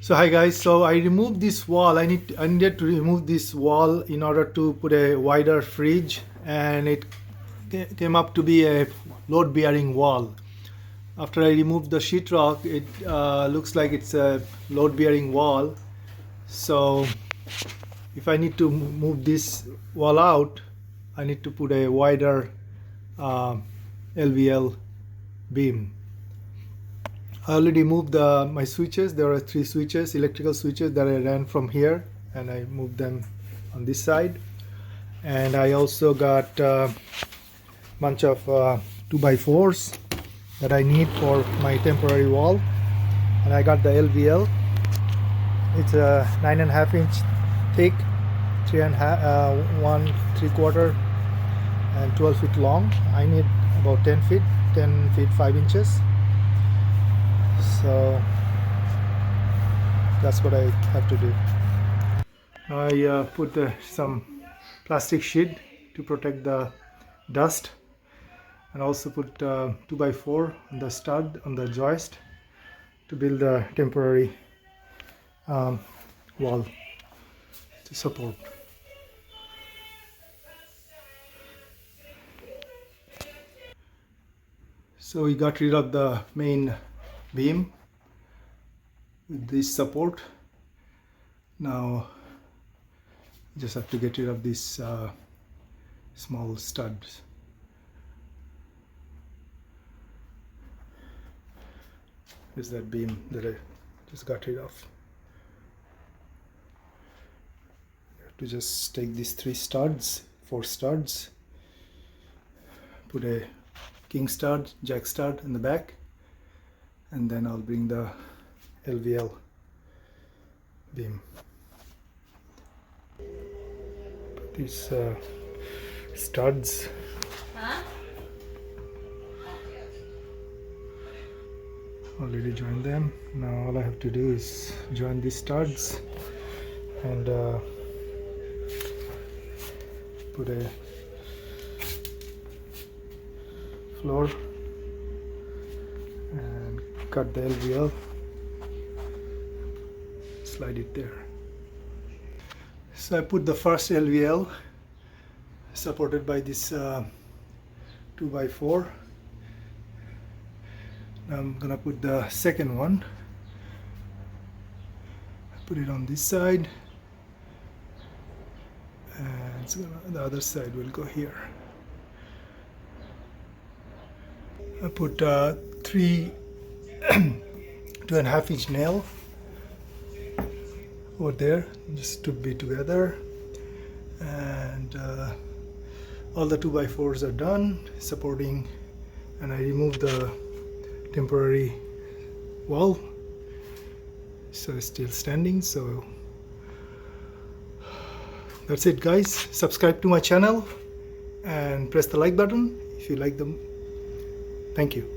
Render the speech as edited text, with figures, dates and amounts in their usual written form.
So hi guys, so I removed this wall. I needed to remove this wall in order to put a wider fridge, and it came up to be a load bearing wall. After I removed the sheetrock, it looks like it's a load bearing wall. So if I need to move this wall out, I need to put a wider LVL beam. I already moved my switches. There are 3 switches, electrical switches that I ran from here, and I moved them on this side. And I also got a bunch of 2x4s that I need for my temporary wall. And I got the LVL. It's a 9.5 inch thick, 1 3/4 and 12 feet long. I need about 10 feet 5 inches. So that's what I have to do. I put some plastic sheet to protect the dust, and also put 2x4 on the stud on the joist to build a temporary wall to support. So we got rid of the main beam with this support. Now just have to get rid of these small studs. Is that beam that I just got rid of. You have to just take these 4 studs, put a king stud, jack stud in the back, and then I'll bring the LVL beam. Put these studs. Already joined them. Now all I have to do is join these studs and put a floor and cut the LVL, slide it there. So I put the first LVL supported by this 2x4. Now I'm gonna put the second one. Put it on this side, and the other side will go here. I put 3 2.5 inch nail over there just to be together, and all the 2x4s are done supporting, and I removed the temporary wall, so it's still standing. So that's it guys. Subscribe to my channel and press the like button if you like them. Thank you.